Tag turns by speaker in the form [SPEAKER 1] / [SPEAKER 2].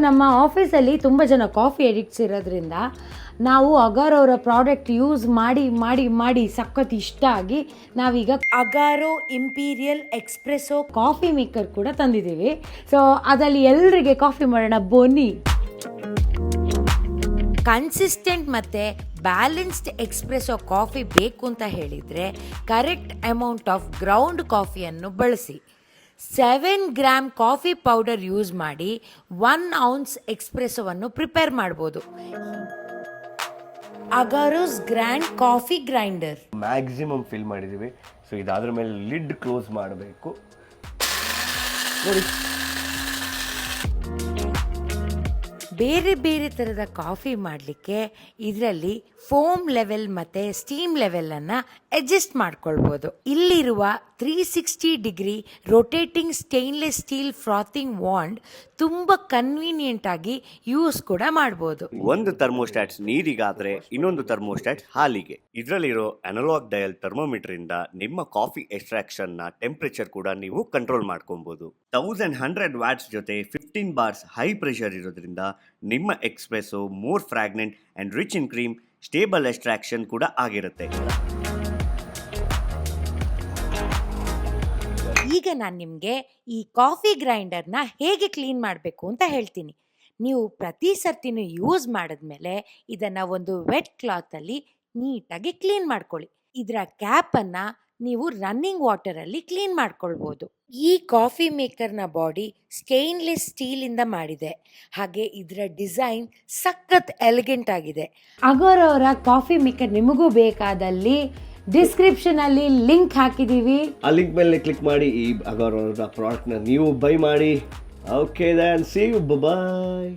[SPEAKER 1] ನಮ್ಮ ಆಫೀಸಲ್ಲಿ ತುಂಬ ಜನ ಕಾಫಿ ಎಡಿಕ್ಟ್ಸ್ ಇರೋದ್ರಿಂದ ನಾವು ಅಗಾರೋ ಅವರ ಪ್ರಾಡಕ್ಟ್ ಯೂಸ್ ಮಾಡಿ ಮಾಡಿ ಮಾಡಿ ಸಖತ್ ಇಷ್ಟ ಆಗಿ ನಾವೀಗ ಅಗಾರೋ ಇಂಪೀರಿಯಲ್ ಎಕ್ಸ್ಪ್ರೆಸೋ ಕಾಫಿ ಮೇಕರ್ ಕೂಡ ತಂದಿದ್ದೀವಿ. ಸೊ ಅದರಲ್ಲಿ ಎಲ್ರಿಗೆ ಕಾಫಿ ಮಾಡೋಣ ಬನ್ನಿ. ಕನ್ಸಿಸ್ಟೆಂಟ್ ಮತ್ತು ಬ್ಯಾಲೆನ್ಸ್ಡ್ ಎಕ್ಸ್ಪ್ರೆಸೋ ಕಾಫಿ ಬೇಕು ಅಂತ ಹೇಳಿದರೆ ಕರೆಕ್ಟ್ ಅಮೌಂಟ್ ಆಫ್ ಗ್ರೌಂಡ್ ಕಾಫಿಯನ್ನು ಬಳಸಿ. 7 ಗ್ರಾಮ್ ಕಾಫಿ ಪೌಡರ್ ಯೂಸ್ ಮಾಡಿ 1 ounce ಎಕ್ಸ್ಪ್ರೆಸೋವನ್ನು ಪ್ರಿಪೇರ್ ಮಾಡ್ಬೋದು. Agaro's grand coffee grinder
[SPEAKER 2] maximum fill ಮಾಡಿದ್ದೀವಿ. ಸೊ ಇದಾದ್ರ ಮೇಲೆ ಲಿಡ್ ಕ್ಲೋಸ್ ಮಾಡಬೇಕು ನೋಡಿ.
[SPEAKER 1] ಬೇರೆ ಬೇರೆ ಥರದ ಕಾಫಿ ಮಾಡಲಿಕ್ಕೆ ಇದರಲ್ಲಿ ಫೋಮ್ ಲೆವೆಲ್ ಮತ್ತು ಸ್ಟೀಮ್ ಲೆವೆಲನ್ನು ಅಡ್ಜಸ್ಟ್ ಮಾಡ್ಕೊಳ್ಬೋದು. ಇಲ್ಲಿರುವ 360 degree rotating stainless steel frothing wand ತುಂಬ ಕನ್ವೀನಿಯೆಂಟ್ ಆಗಿ ಯೂಸ್ ಕೂಡ ಮಾಡ್ಬೋದು.
[SPEAKER 2] ಒಂದು ಥರ್ಮೋಸ್ಟಾಟ್ ನೀರಿಗಾದ್ರೆ ಇನ್ನೊಂದು ಥರ್ಮೋಸ್ಟಾಟ್ ಹಾಲಿಗೆ. ಇದರಲ್ಲಿರೋ ಅನಲಾಗ್ ಡಯಲ್ ಥರ್ಮೋಮೀಟರ್ ಇಂದ ನಿಮ್ಮ ಕಾಫಿ ಎಕ್ಸ್ಟ್ರಾಕ್ಷನ್ ನ ಟೆಂಪರೇಚರ್ ಕೂಡ ನೀವು ಕಂಟ್ರೋಲ್ ಮಾಡ್ಕೊಬಹುದು. 1100 ವ್ಯಾಟ್ಸ್ ಜೊತೆ 15 bars ಹೈ ಪ್ರೆಷರ್ ಇರೋದ್ರಿಂದ ನಿಮ್ಮ espresso more fragrant and rich in cream, stable extraction ಕೂಡ ಆಗಿರುತ್ತೆ.
[SPEAKER 1] ಈಗ ನಾನು ನಿಮಗೆ ಈ ಕಾಫಿ ಗ್ರೈಂಡರ್ನ ಹೇಗೆ ಕ್ಲೀನ್ ಮಾಡಬೇಕು ಅಂತ ಹೇಳ್ತೀನಿ. ನೀವು ಪ್ರತಿ ಸರ್ತಿನೂ ಯೂಸ್ ಮಾಡಿದ್ಮೇಲೆ ಇದನ್ನು ಒಂದು ವೆಟ್ ಕ್ಲಾತಲ್ಲಿ ನೀಟಾಗಿ ಕ್ಲೀನ್ ಮಾಡ್ಕೊಳ್ಳಿ. ಇದರ ಕ್ಯಾಪನ್ನು ನೀವು ರನ್ನಿಂಗ್ ವಾಟರಲ್ಲಿ ಕ್ಲೀನ್ ಮಾಡ್ಕೊಳ್ಬೋದು. ಈ ಕಾಫಿ ಮೇಕರ್ನ ಬಾಡಿ ಸ್ಟೇನ್ಲೆಸ್ ಸ್ಟೀಲಿಂದ ಮಾಡಿದೆ, ಹಾಗೆ ಇದರ ಡಿಸೈನ್ ಸಖತ್ ಎಲಿಗೆಂಟ್ ಆಗಿದೆ. ಅಗಾರೋ ಅವರ ಕಾಫಿ ಮೇಕರ್ ನಿಮಗೂ ಬೇಕಾದಲ್ಲಿ ಡಿಸ್ಕ್ರಿಪ್ಷನ್ ಅಲ್ಲಿ ಲಿಂಕ್ ಹಾಕಿದೀವಿ.
[SPEAKER 2] ಆ ಲಿಂಕ್ ಮೇಲೆ ಕ್ಲಿಕ್ ಮಾಡಿ ಈ ಅಗಾರೋ ಪ್ರಾಡಕ್ಟ್ ನ ನೀವು ಬೈ ಮಾಡಿ. Okay then see you, by.